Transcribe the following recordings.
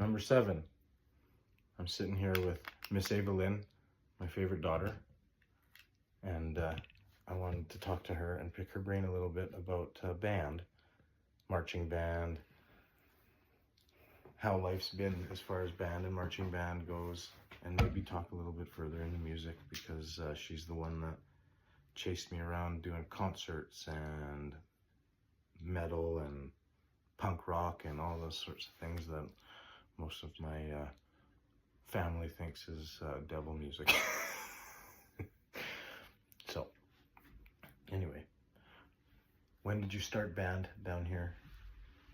Number 7. I'm sitting here with Miss Ava Lynn, my favorite daughter, and I wanted to talk to her and pick her brain a little bit about band, marching band, how life's been as far as band and marching band goes, and maybe talk a little bit further into music, because she's the one that chased me around doing concerts and metal and punk rock and all those sorts of things that most of my family thinks is devil music. So, anyway, when did you start band down here?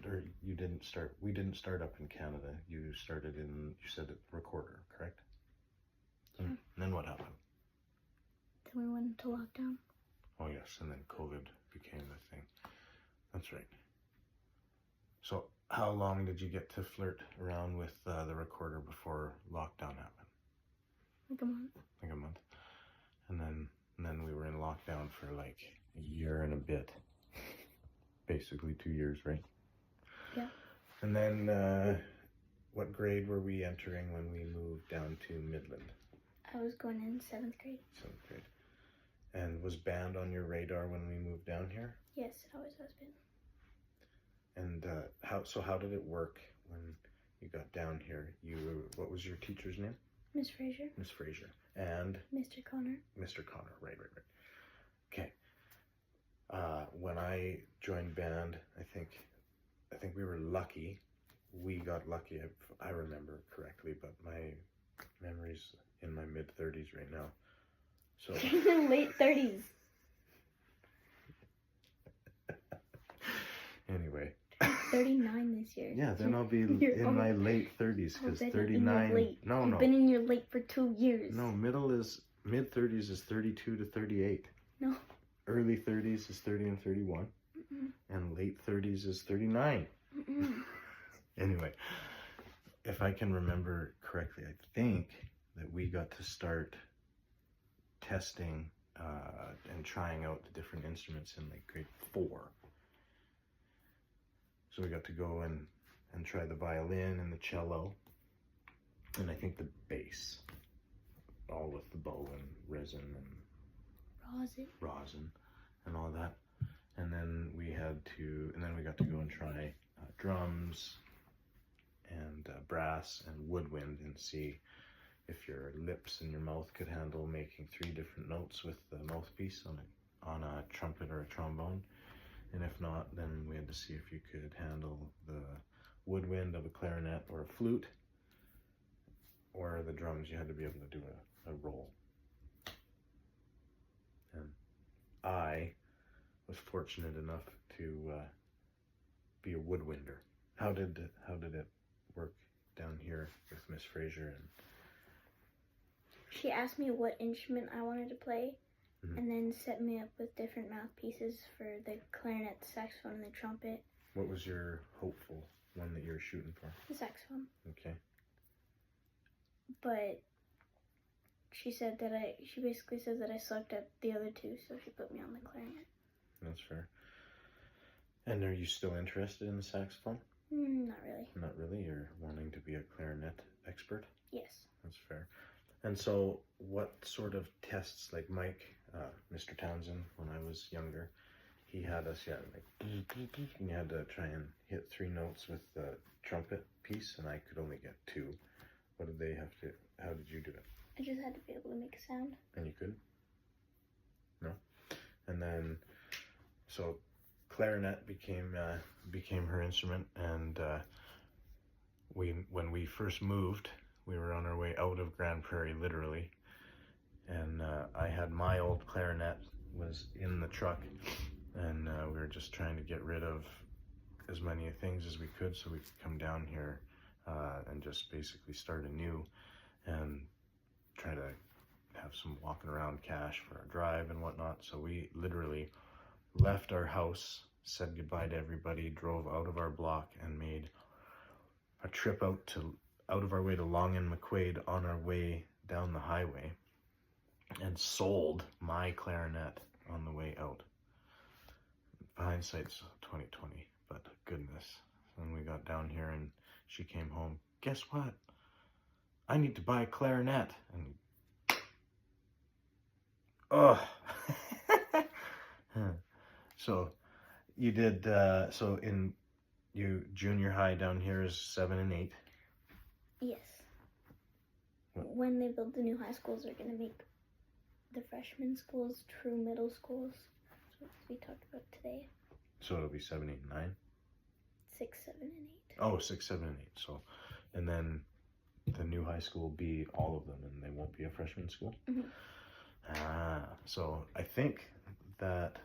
Or you didn't start, we didn't start up in Canada. You started in, you said, a recorder, correct? Yeah. And then what happened? Then we went into lockdown. Oh yes, and then COVID became the thing. That's right. So how long did you get to flirt around with the recorder before lockdown happened? Like a month. Like a month. And then we were in lockdown for like a year and a bit. Basically 2 years, right? Yeah. And then what grade were we entering when we moved down to Midland? I was going in 7th grade. 7th grade. And was band on your radar when we moved down here? Yes, it always has been. And how did it work when you got down here? What was your teacher's name? Miss Fraser. Miss Fraser. And? Mr. Connor. Mr. Connor, right. Okay. When I joined band, I think we were lucky. We got lucky, if I remember correctly, but my memory's in my mid-30s right now. So Late 30s. Anyway. 39 this year. Yeah, then I'll be in my late 30s, because 39. No. You've been in your late for 2 years. No, mid-30s is 32 to 38. No. Early 30s is 30 and 31. And late 30s is 39. Anyway, if I can remember correctly, I think that we got to start testing and trying out the different instruments in like grade 4. So we got to go and try the violin and the cello, and I think the bass, all with the bow and resin and rosin and all that. And then we got to go and try drums and brass and woodwind, and see if your lips and your mouth could handle making 3 different notes with the mouthpiece on a trumpet or a trombone. And if not, then we had to see if you could handle the woodwind of a clarinet or a flute, or the drums. You had to be able to do a roll. And I was fortunate enough to be a woodwinder. How did it work down here with Miss Fraser? And she asked me what instrument I wanted to play, and then set me up with different mouthpieces for the clarinet, the saxophone, and the trumpet. What was your hopeful one that you were shooting for? The saxophone. Okay. But she basically said that I sucked at the other 2, so she put me on the clarinet. That's fair. And are you still interested in the saxophone? Not really. Not really? You're wanting to be a clarinet expert? Yes. That's fair. And so what sort of tests, like Mike, Mr. Townsend, when I was younger, he had us, and you had to try and hit 3 notes with the trumpet piece, and I could only get 2. What did they have to, how did you do it? I just had to be able to make a sound. And you could? No? And then, so clarinet became her instrument, and when we first moved, we were on our way out of Grand Prairie, literally, and I had my old clarinet was in the truck, and we were just trying to get rid of as many things as we could so we could come down here and just basically start anew and try to have some walking around cash for our drive and whatnot. So we literally left our house, said goodbye to everybody, drove out of our block, and made a trip out of our way to Long and McQuaid on our way down the highway, and sold my clarinet on the way out. Hindsight's 2020, but goodness. When we got down here and she came home guess what? I need to buy a clarinet. And so you did. So in you junior high down here is 7 and 8. Yes. What? When they build the new high schools, they're gonna make the freshman schools true middle schools. That's what we talked about today. So it'll be 7, 8, and 9. 6, 7, and 8. Oh, 6, 7, and 8. So, and then the new high school will be all of them, and they won't be a freshman school. Mhm. So I think that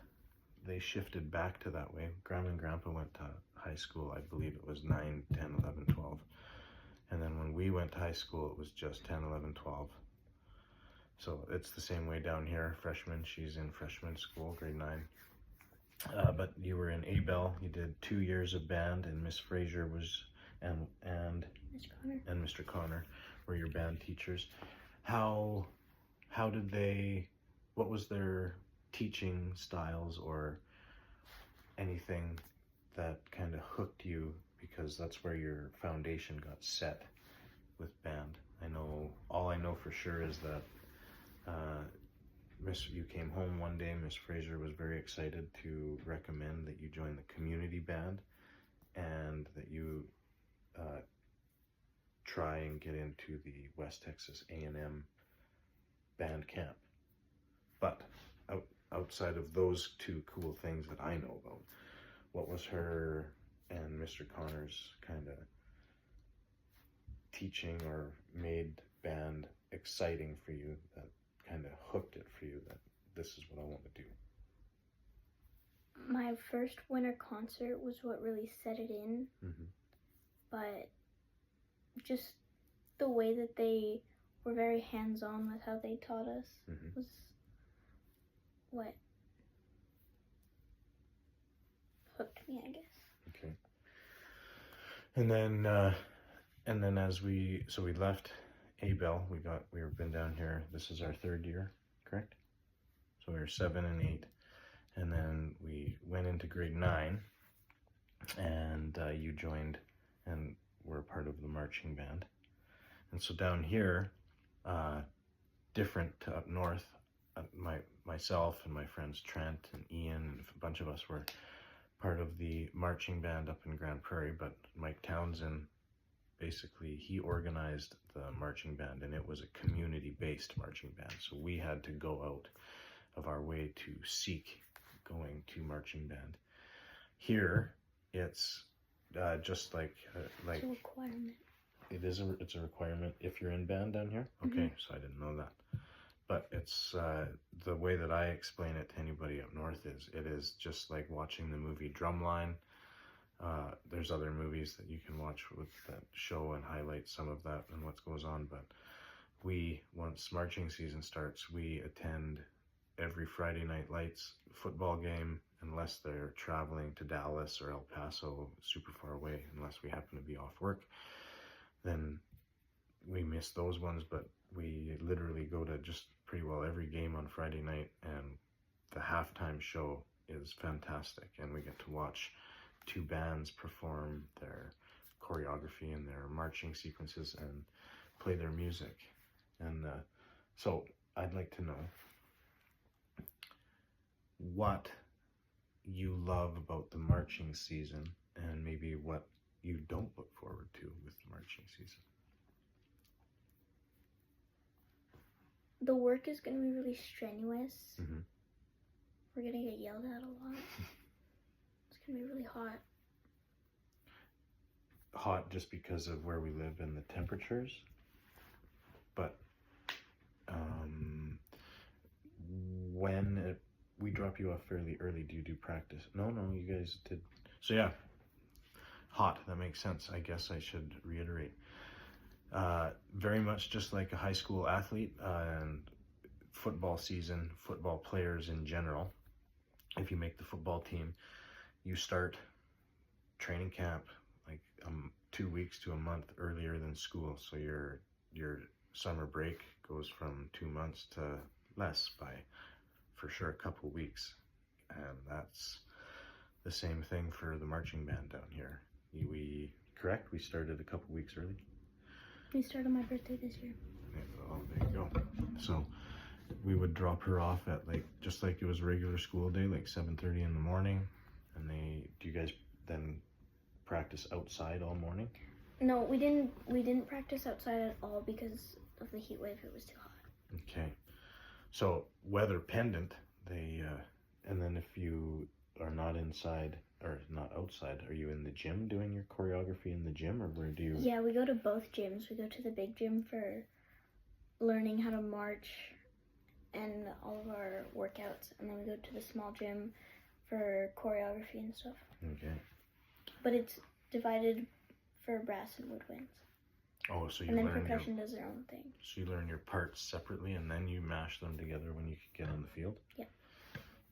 they shifted back to that way. Grandma and Grandpa went to high school, I believe it was 9, 10, 11, 12. And then when we went to high school, it was just 10, 11, 12. So it's the same way down here. Freshman, she's in freshman school, grade 9. But you were in A-Bell. You did 2 years of band, and Miss Fraser was, and Mr. Connor. and Mr. Connor were your band teachers. How did they, what was their teaching styles or anything that kind of hooked you, because that's where your foundation got set with band? All I know for sure is that you came home one day, Miss Fraser was very excited to recommend that you join the community band and that you try and get into the West Texas A&M band camp. But outside of those two cool things that I know about, what was her and Mr. Connor's kind of teaching or made band exciting for you, that kind of hooked it for you, that this is what I want to do? My first winter concert was what really set it in. Mm-hmm. But just the way that they were very hands-on with how they taught us Mm-hmm. was what hooked me, I guess. Okay. And then as we left A-Bell, we've been down here. This is our 3rd year, correct? So we were 7 and 8, and then we went into grade 9, and you joined and were part of the marching band. And so down here, different to up north, myself and my friends Trent and Ian and a bunch of us were part of the marching band up in Grand Prairie, but Mike Townsend, basically, he organized the marching band, and it was a community-based marching band. So we had to go out of our way to seek going to marching band. Here, it's just like It's a requirement. it's a requirement if you're in band down here. Okay, so I didn't know that. But it's the way that I explain it to anybody up north is it is just like watching the movie Drumline. There's other movies that you can watch with that show and highlight some of that and what goes on. But once marching season starts, we attend every Friday night lights football game, unless they're traveling to Dallas or El Paso, super far away, unless we happen to be off work. Then we miss those ones, but we literally go to just pretty well every game on Friday night, and the halftime show is fantastic, and we get to watch 2 bands perform their choreography and their marching sequences and play their music. And so I'd like to know what you love about the marching season, and maybe what you don't look forward to with the marching season. The work is going to be really strenuous. Mm-hmm. We're going to get yelled at a lot. It's going to be really hot. Hot just because of where we live and the temperatures, but when we drop you off fairly early, do you do practice? No, you guys did. So yeah, hot, that makes sense. I guess I should reiterate. Very much just like a high school athlete and football season, football players in general, if you make the football team, you start training camp like 2 weeks to a month earlier than school. So your summer break goes from 2 months to less by, for sure, a couple weeks. And that's the same thing for the marching band down here. We started a couple weeks early. We started my birthday this year. Yeah, oh, there you go. So we would drop her off at like, just like it was regular school day, like 7:30 in the morning. And do you guys then practice outside all morning? No, we didn't practice outside at all because of the heat wave. It was too hot. Okay. So weather pendant, and then if you are not inside or not outside, are you in the gym doing your choreography in the gym, or where do you? Yeah, we go to both gyms. We go to the big gym for learning how to march and all of our workouts, and then we go to the small gym for choreography and stuff. Okay. But it's divided for brass and woodwinds. Oh, so you And then learn percussion does their own thing. so you learn your parts separately, and then you mash them together when you get on the field? Yeah.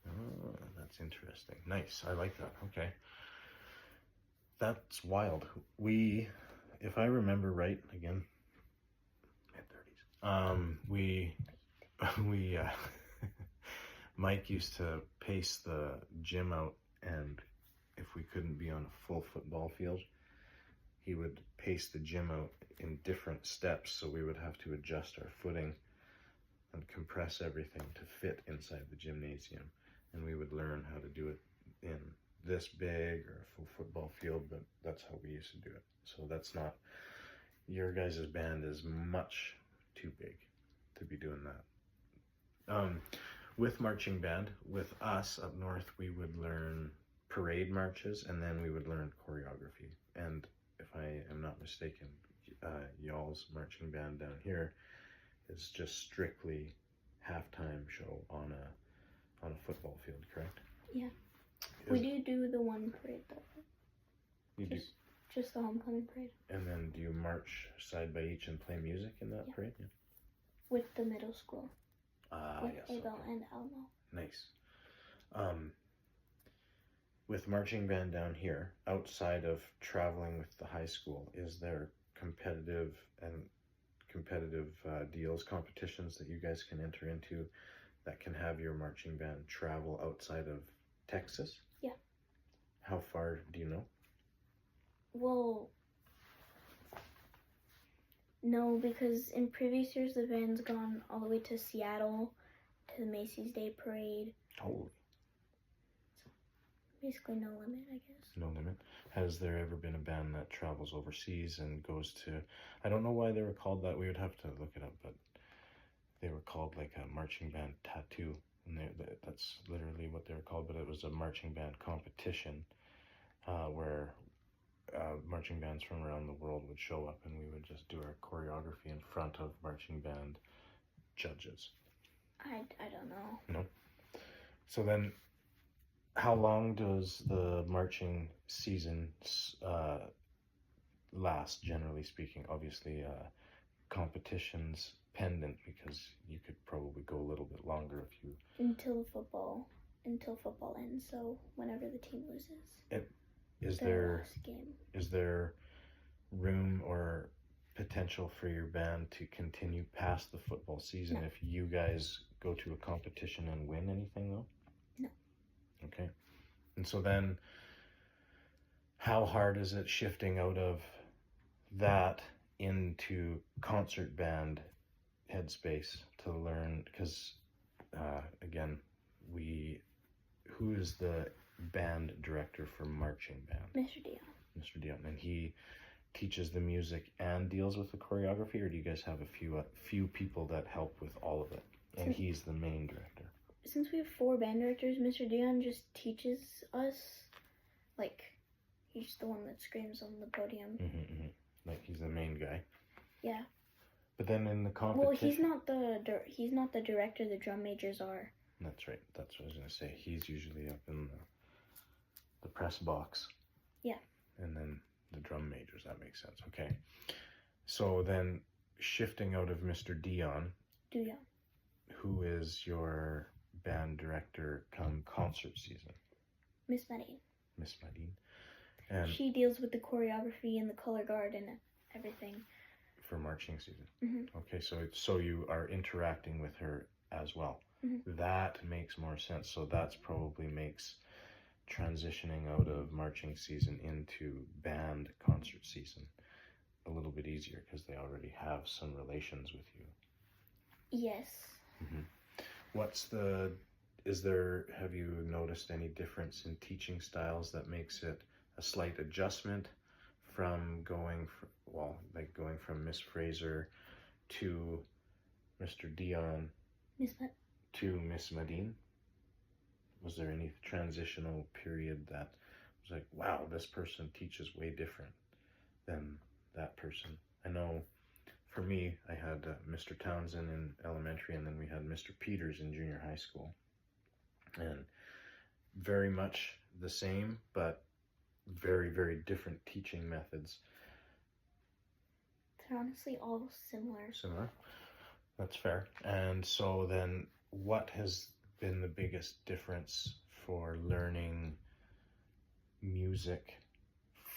Oh, that's interesting. Nice. I like that. Okay. That's wild. If I remember right, again, mid-30s, we Mike used to pace the gym out, and if we couldn't be on a full football field, he would pace the gym out in different steps, so we would have to adjust our footing and compress everything to fit inside the gymnasium. And we would learn how to do it in this big or a full football field, but that's how we used to do it. So that's not, your guys' band is much too big to be doing that. With marching band, with us up north, we would learn parade marches, and then we would learn choreography. And if I am not mistaken, y'all's marching band down here is just strictly halftime show on a football field, correct? Yeah. We do the one parade though. You do. Just the homecoming parade. And then do you march side by each and play music in that parade? Yeah. With the middle school. With Yes. Abel Okay. and Elmo. Nice. With marching band down here, outside of traveling with the high school, is there competitive deals, competitions that you guys can enter into that can have your marching band travel outside of Texas? Yeah. How far do you know? Well, no, because in previous years the band's gone all the way to Seattle to the Macy's Day Parade. Holy. Basically no limit, I guess. No limit. Has there ever been a band that travels overseas and goes to, I don't know why they were called that, we would have to look it up, but they were called like a marching band tattoo, and that's literally what they were called, but it was a marching band competition where marching bands from around the world would show up, and we would just do our choreography in front of marching band judges. I don't know. No? So then, how long does the marching season last, generally speaking? Obviously, competitions pendant, because you could probably go a little bit longer if you... Until football ends, so whenever the team loses. Is there room or potential for your band to continue past the football season if you guys go to a competition and win anything, though? No. Okay. And so then, how hard is it shifting out of that into concert band headspace to learn? Because, again, who is the band director for marching band? Mr. Dion. Mr. Dion. And he teaches the music and deals with the choreography, or do you guys have a few people that help with all of it? And he's the main director. Since we have 4 band directors, Mr. Dion just teaches us, like, he's the one that screams on the podium. Mm-hmm. Like, he's the main guy. Yeah. But then in the competition... Well, he's not the director, the drum majors are. That's right. That's what I was going to say. He's usually up in the press box. Yeah. And then the drum majors, that makes sense. Okay. So then, shifting out of Mr. Dion, who is your band director come concert season? Miss Medine. Miss Medine. And she deals with the choreography and the color guard and everything. For marching season. Mm-hmm. Okay, so you are interacting with her as well. Mm-hmm. That makes more sense. So that's probably makes transitioning out of marching season into band concert season a little bit easier because they already have some relations with you. Yes. Have you noticed any difference in teaching styles that makes it a slight adjustment from going from Miss Fraser to Mr. Dion to Miss Madine? Was there any transitional period that was like, wow, this person teaches way different than that person? I know for me, I had Mr. Townsend in elementary, and then we had Mr. Peters in junior high school. And very much the same, but very, very different teaching methods. They're honestly all similar. Similar? That's fair. And so then, what has been the biggest difference for learning music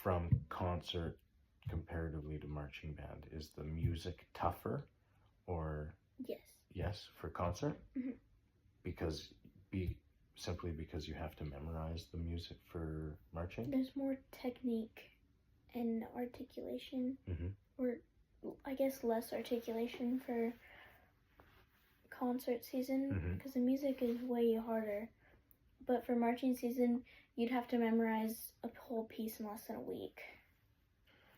from concert comparatively to marching band? Is the music tougher, or Yes. yes, for concert? Mhm. Simply because you have to memorize the music for marching? There's more technique and articulation, or I guess less articulation for concert season, because the music is way harder. But for marching season, you'd have to memorize a whole piece in less than a week,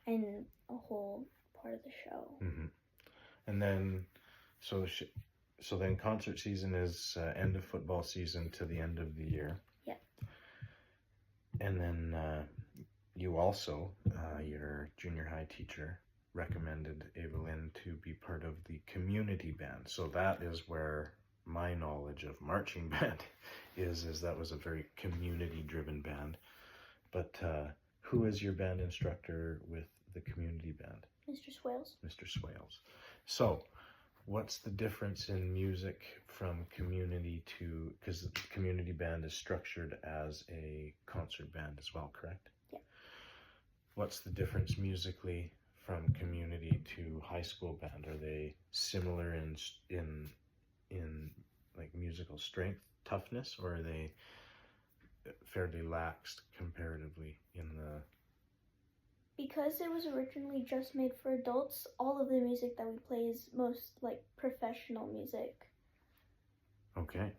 and a whole part of the show. And then, so then concert season is end of football season to the end of the year. Yeah. And then you also, your junior high teacher recommended Evelyn to be part of the community band. So that is where my knowledge of marching band is that was a very community-driven band. But who is your band instructor with the community band? Mr. Swales. Mr. Swales. So, what's the difference in music from community to, because the community band is structured as a concert band as well, correct? Yeah. What's the difference musically from community to high school band? Are they similar in like musical strength, toughness, or are they fairly lax comparatively in the... Because it was originally just made for adults, all of the music that we play is most like professional music. Okay.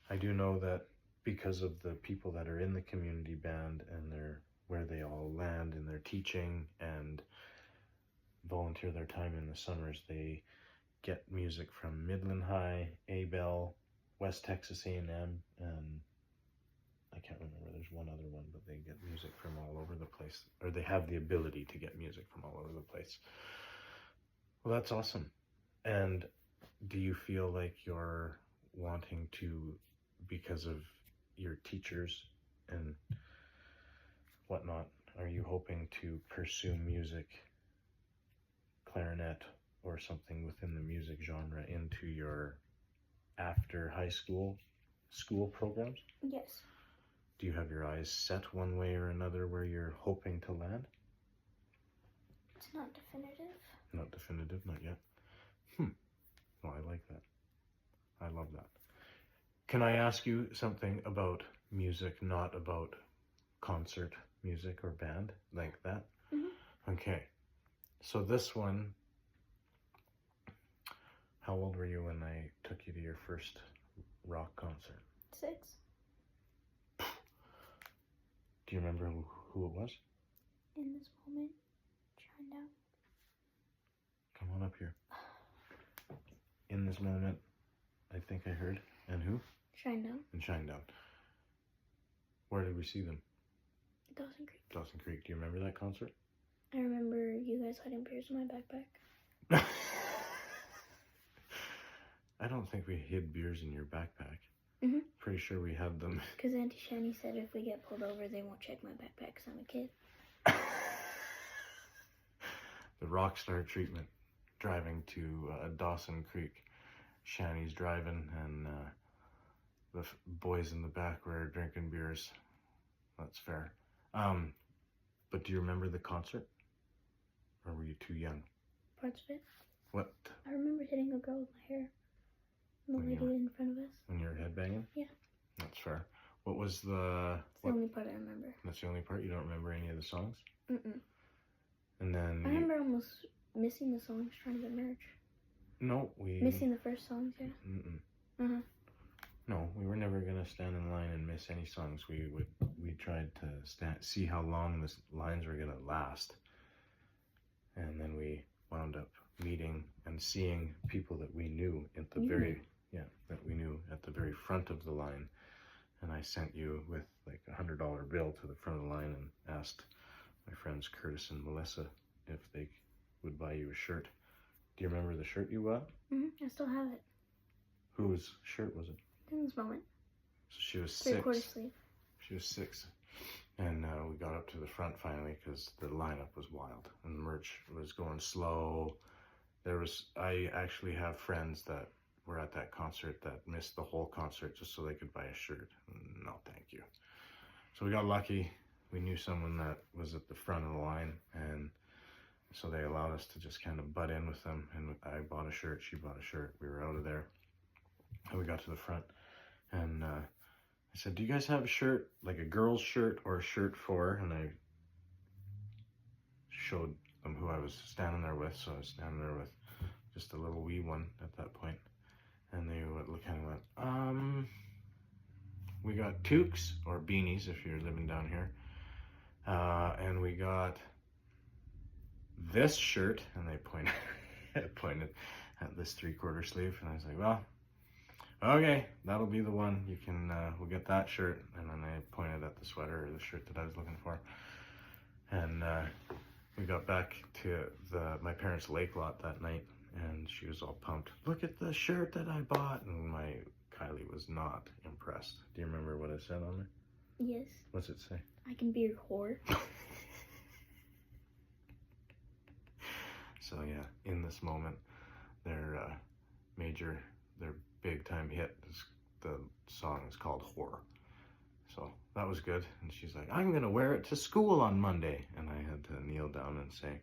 I do know that because of the people that are in the community band and where they all land in their teaching and volunteer their time in the summers, they get music from Midland High, Abel, West Texas A&M, and I can't remember, there's one other one, but they get music from all over the place, or they have the ability to get music from all over the place. Well, that's awesome. And do you feel like you're wanting to, because of your teachers and whatnot, are you hoping to pursue music, clarinet, or something within the music genre into your after high school programs? Yes. Do you have your eyes set one way or another where you're hoping to land? It's not definitive. Not definitive, not yet. Well, I like that. I love that. Can I ask you something about music, not about concert music or band, like that? Okay. So this one, how old were you when I took you to your first rock concert? 6. Do you remember who it was? In this moment, Shinedown. Come on up here. In this moment, I think I heard. And who? Shinedown. And Shinedown. Where did we see them? Dawson Creek. Dawson Creek. Do you remember that concert? I remember you guys hiding beers in my backpack. I don't think we hid beers in your backpack. Pretty sure we had them. Because Auntie Shani said if we get pulled over, they won't check my backpack because I'm a kid. The rock star treatment. Driving to Dawson Creek. Shani's driving and the boys in the back were drinking beers. That's fair. But do you remember the concert? Or were you too young? Parts of it. What? I remember hitting a girl with my hair. And the lady in front of us. When you were headbanging? Yeah. That's fair. What was the... It's the only part I remember. That's the only part? You don't remember any of the songs? And then I remember almost missing the songs trying to get merch. Missing the first songs, yeah. Uh-huh. No, we were never gonna stand in line and miss any songs. We tried to see how long the lines were gonna last, and then we wound up meeting and seeing people that we knew at the very front of the line. And I sent you with like $100 bill to the front of the line and asked my friends Curtis and Melissa if they would buy you a shirt. Do you remember the shirt you bought? I still have it. Whose shirt was it? In this moment. So she was 6. 3/4 sleeve. She was 6. And we got up to the front finally because the lineup was wild and the merch was going slow. I actually have friends that were at that concert that missed the whole concert just so they could buy a shirt. No, thank you. So we got lucky. We knew someone that was at the front of the line, and so they allowed us to just kind of butt in with them. And I bought a shirt, she bought a shirt. We were out of there, and we got to the front, and I said, "Do you guys have a shirt, like a girl's shirt or a shirt for?" And I showed them who I was standing there with. So I was standing there with just a little wee one at that point. And they kind of went, we got toques or beanies if you're living down here. And we got this shirt, and they pointed at this 3/4 sleeve. And I was like, well, okay, that'll be the one. You can, we'll get that shirt. And then I pointed at the sweater or the shirt that I was looking for. And we got back to my parents' lake lot that night. And she was all pumped. Look at the shirt that I bought. And my Kylie was not impressed. Do you remember what I said on there? Yes. What's it say? I can be your whore. So yeah, in this moment, their big time hit, the song is called Whore. So that was good. And she's like, I'm gonna wear it to school on Monday. And I had to kneel down and say,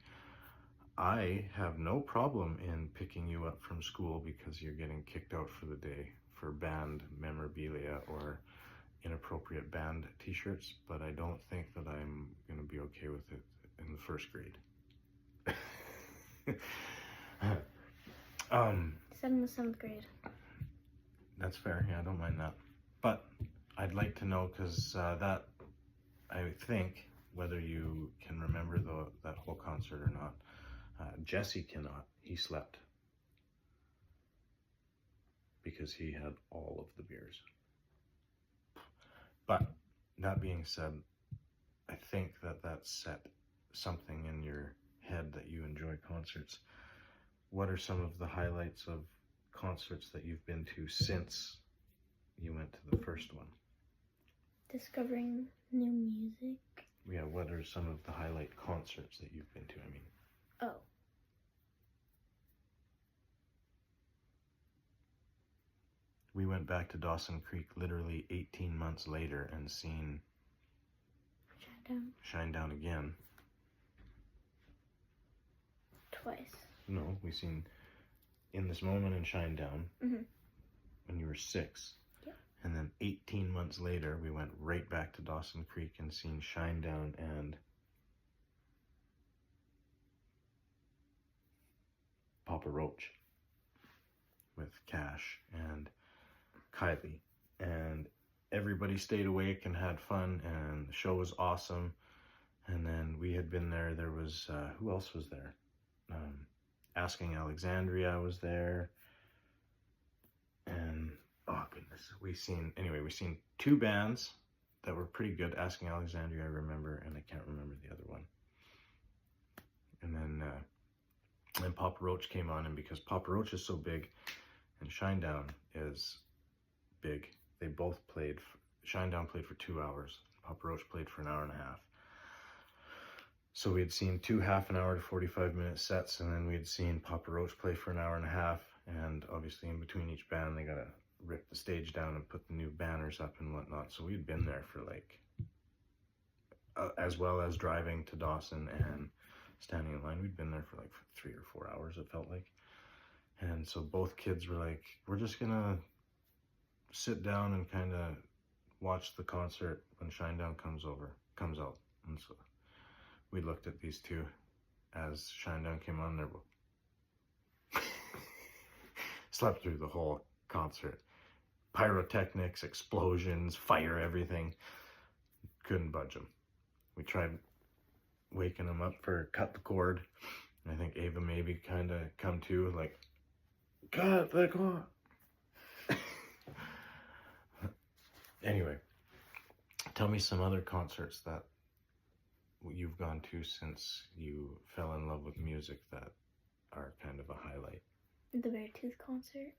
I have no problem in picking you up from school because you're getting kicked out for the day for band memorabilia or inappropriate band t-shirts, but I don't think that I'm going to be okay with it in the first grade. 7th and 7th grade. That's fair. Yeah, I don't mind that. But I'd like to know, because that, I think, whether you can remember that whole concert or not, Jesse cannot. He slept because he had all of the beers. But that being said, I think that set something in your head that you enjoy concerts. What are some of the highlights of concerts that you've been to since you went to the first one? Discovering new music. Yeah, what are some of the highlight concerts that you've been to? I mean, oh. We went back to Dawson Creek literally 18 months later and seen Shinedown again. Twice. No, we seen In This Moment and Shinedown when you were 6. Yep. And then 18 months later, we went right back to Dawson Creek and seen Shinedown and Papa Roach with Cash and Kylie, and everybody stayed awake and had fun, and the show was awesome. And then we had been there. There was who else was there? Asking Alexandria was there, and oh goodness, we seen 2 bands that were pretty good. Asking Alexandria, I remember, and I can't remember the other one. And then Papa Roach came on, and because Papa Roach is so big and Shinedown is big, they both played. Shinedown played for 2 hours. Papa Roach played for an hour and a half. So we had seen 2 half-an-hour to 45-minute sets, and then we had seen Papa Roach play for an hour and a half. And obviously, in between each band, they gotta rip the stage down and put the new banners up and whatnot. So we'd been there for like, as well as driving to Dawson and standing in line, we'd been there for like 3 or 4 hours, it felt like. And so both kids were like, we're just gonna sit down and kind of watch the concert when Shinedown comes out. And so we looked at these 2 as Shinedown came on there. Slept through the whole concert. Pyrotechnics, explosions, fire, everything. Couldn't budge him. We tried waking him up for Cut the Cord. I think Ava maybe kind of come to, like, cut the cord. Anyway, tell me some other concerts that you've gone to since you fell in love with music that are kind of a highlight. The Beartooth concert.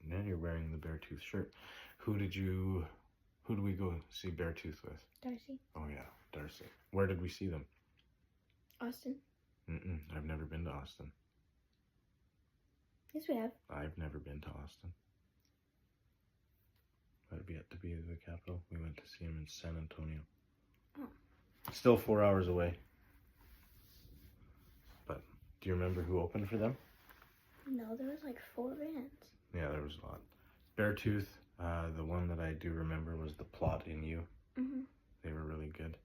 Now you're wearing the Beartooth shirt. Who did we go see Beartooth with? Darcy. Oh yeah, Darcy. Where did we see them? Austin. I've never been to Austin. Yes, we have. I've never been to Austin. I've yet to be to the capital. We went to see him in San Antonio. Oh. Still 4 hours away. But do you remember who opened for them? No, there was like 4 bands. Yeah, there was a lot. Beartooth, the one that I do remember was The Plot in You. Mm-hmm. They were really good.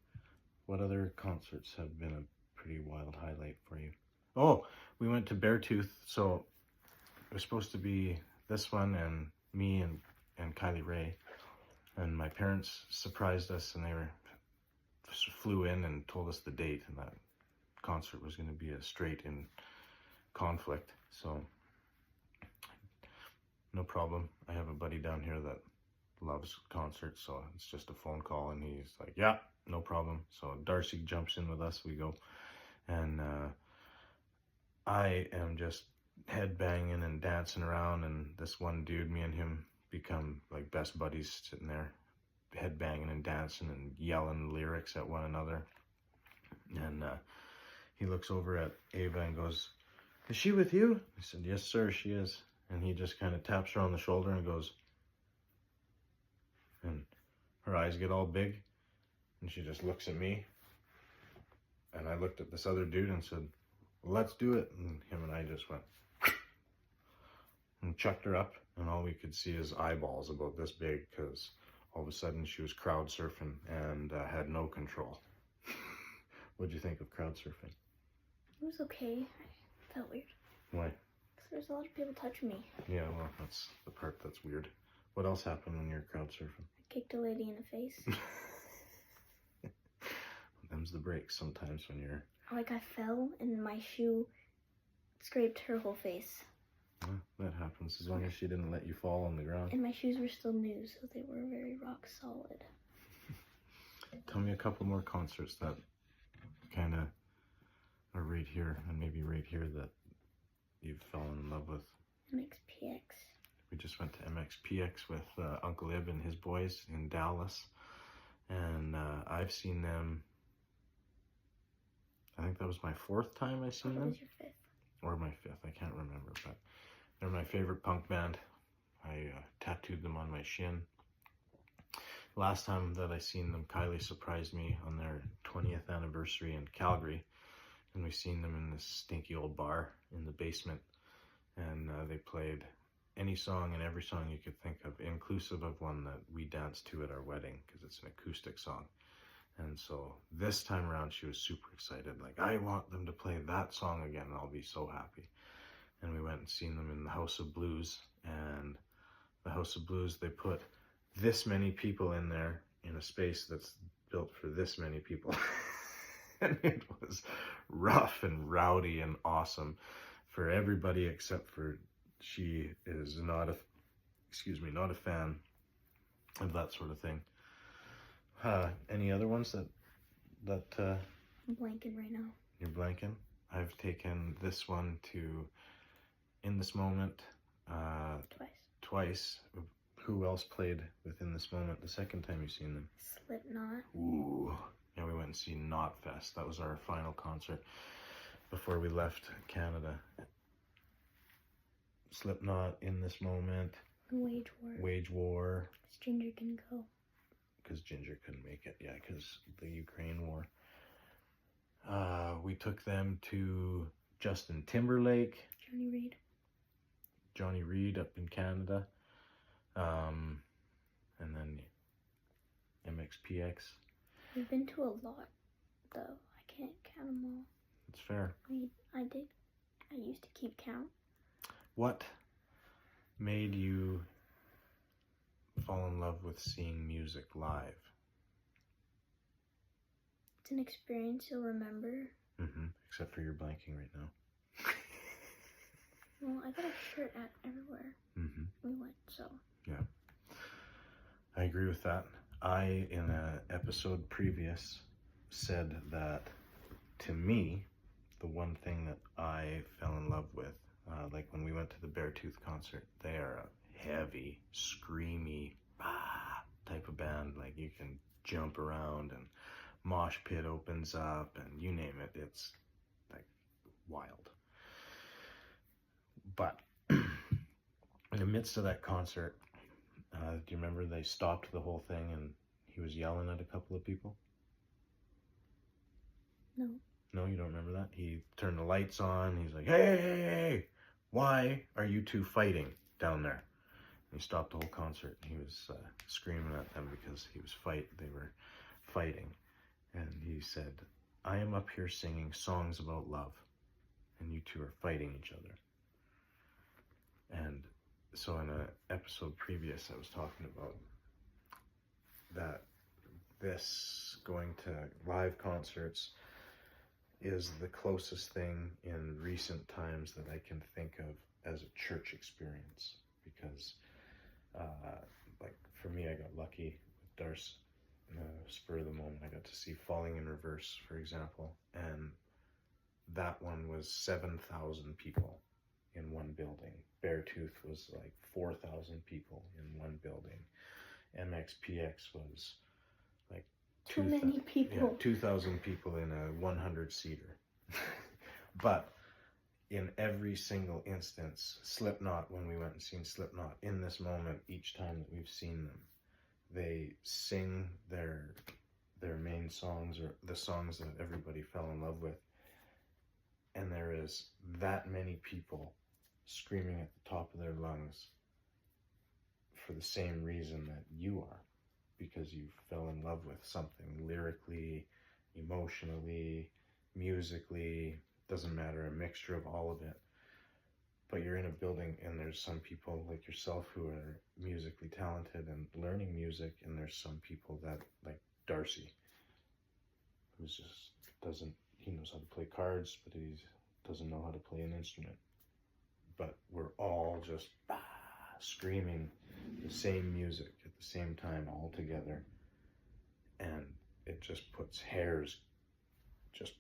What other concerts have been a pretty wild highlight for you? Oh, we went to Beartooth, so it was supposed to be this one and me and Kylie Ray. And my parents surprised us, and they flew in and told us the date, and that concert was going to be a straight in conflict. So no problem. I have a buddy down here that loves concerts, so it's just a phone call, and he's like, yeah, no problem. So Darcy jumps in with us. We go, and I am just headbanging and dancing around, and this one dude, me and him become like best buddies, sitting there headbanging and dancing and yelling lyrics at one another. And he looks over at Ava and goes, "Is she with you?" I said, "Yes, sir, she is." And he just kind of taps her on the shoulder and goes, and her eyes get all big, and she just looks at me, and I looked at this other dude and said, "Let's do it." And him and I just went and chucked her up, and all we could see is eyeballs about this big, because all of a sudden she was crowd surfing and had no control. What'd you think of crowd surfing? It was okay. I felt weird. Why? Because there's a lot of people touching me. Yeah, well, that's the part that's weird. What else happened when you're crowd surfing? I kicked a lady in the face. Them's the breaks sometimes when you're... Like I fell and my shoe scraped her whole face. Well, that happens as long as she didn't let you fall on the ground. And my shoes were still new, so they were very rock solid. Tell me a couple more concerts that kind of are right here, and maybe right here, that you've fallen in love with. MXPX. We just went to MXPX with Uncle Ib and his boys in Dallas, and I've seen them. I think that was my 4th time I've seen them. What was your 5th? Or my 5th, I can't remember, but they're my favorite punk band. I tattooed them on my shin. Last time that I seen them, Kylie surprised me on their 20th anniversary in Calgary, and we seen them in this stinky old bar in the basement, and they played any song and every song you could think of, inclusive of one that we danced to at our wedding, because it's an acoustic song. And so this time around, she was super excited. Like, I want them to play that song again, and I'll be so happy. And we went and seen them in the House of Blues. And the House of Blues, they put this many people in there in a space that's built for this many people. And it was rough and rowdy and awesome for everybody except for she is not a fan of that sort of thing. Any other ones that I'm blanking right now. you're blanking? I've taken this one to In This Moment twice. Who else played within this moment the second time you've seen them? Slipknot. Ooh. Yeah, we went and seen Knotfest. That was our final concert before we left Canada. Slipknot, In This Moment, Wage War. Wage War. Ginger can go. Because Ginger couldn't make it, yeah, because the Ukraine war. We took them to Justin Timberlake, Johnny Reid up in Canada, and then MXPX. We've been to a lot, though. I can't count them all. It's fair. I did. I used to keep count. What made you fall in love with seeing music live? It's an experience you'll remember. Except for you're blanking right now. Well, I got a shirt at everywhere we went, so. Yeah. I agree with that. I, in an episode previous, said that to me, the one thing that I fell in love with, like when we went to the Beartooth concert, they are a heavy, screamy, type of band. Like you can jump around and mosh pit opens up and you name it. It's like wild. But in the midst of that concert, do you remember they stopped the whole thing and he was yelling at a couple of people? No. No, you don't remember that? He turned the lights on. He's like, hey, why are you two fighting down there? And he stopped the whole concert. He was screaming at them because they were fighting. And he said, I am up here singing songs about love, and you two are fighting each other. And so in an episode previous, I was talking about that this going to live concerts is the closest thing in recent times that I can think of as a church experience. Because, like, for me, I got lucky with Darce. Spur of the moment, I got to see Falling in Reverse, for example, and that one was 7,000 people in one building. Beartooth was like 4,000 people in one building. MXPX was like Too many people. Yeah, 2,000 people in a 100-seater. But in every single instance, Slipknot, when we went and seen Slipknot, in this moment, each time that we've seen them, they sing their main songs, or the songs that everybody fell in love with, and there is that many people screaming at the top of their lungs for the same reason that you are, because you fell in love with something lyrically, emotionally, musically, doesn't matter, a mixture of all of it. But you're in a building and there's some people like yourself who are musically talented and learning music, and there's some people that, like Darcy, who's just he knows how to play cards, but he doesn't know how to play an instrument. But we're all just screaming the same music at the same time all together, and it just puts hairs just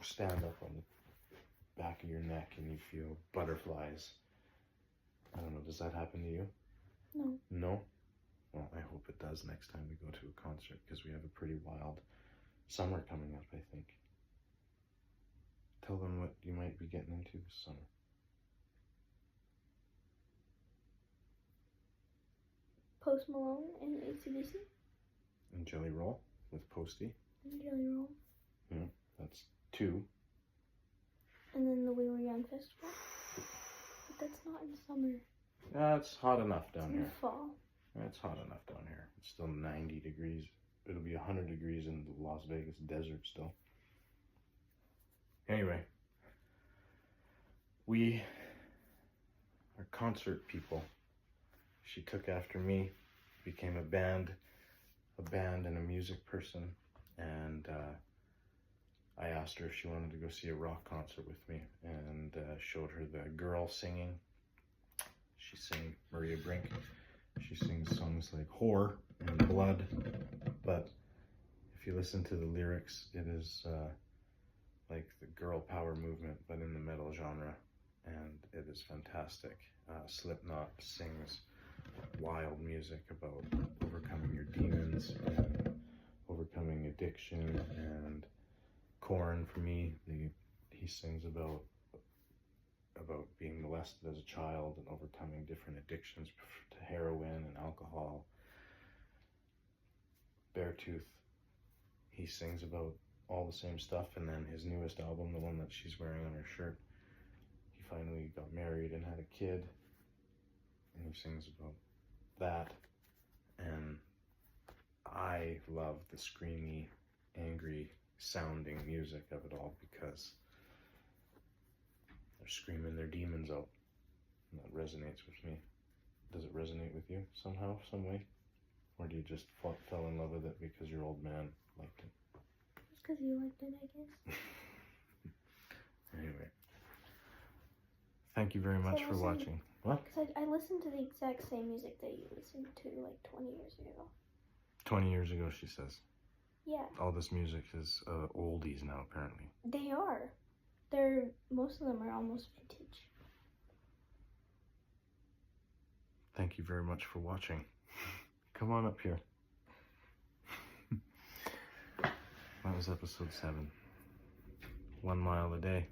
stand up on the back of your neck and you feel butterflies. I don't know, does that happen to you? No. No? Well, I hope it does next time we go to a concert, because we have a pretty wild summer coming up, I think. Tell them what you might be getting into this summer. Post Malone and AC/DC. And Jelly Roll with Posty. And Jelly Roll. Yeah, that's 2. And then the We Were Young Festival. But that's not in summer. It's hot enough down It's here. in fall. It's hot enough down here. It's still 90 degrees. It'll be 100 degrees in the Las Vegas desert still. Anyway, we are concert people. She took after me, became a band and a music person, and I asked her if she wanted to go see a rock concert with me, and showed her the girl singing. She sang Maria Brink. She sings songs like Whore and Blood, but if you listen to the lyrics, it is like the girl power movement, but in the metal genre, and it is fantastic. Slipknot sings wild music about overcoming your demons and overcoming addiction, and Korn, for me, he sings about being molested as a child and overcoming different addictions to heroin and alcohol. Beartooth, he sings about all the same stuff, and then his newest album, the one that she's wearing on her shirt, he finally got married and had a kid, and he sings about that. And I love the screamy, angry sounding music of it all, because They're screaming their demons out. And that resonates with me. Does it resonate with you somehow, some way? Or do you just fell in love with it because your old man liked it? Just because you liked it, I guess. Anyway. Thank you very much for watching. What? Because I listened to the exact same music that you listened to like 20 years ago. 20 years ago, she says. Yeah. All this music is oldies now, apparently. They are. Most of them are almost vintage. Thank you very much for watching. Come on up here. That was episode 7. 1 mile a day.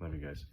Love you guys.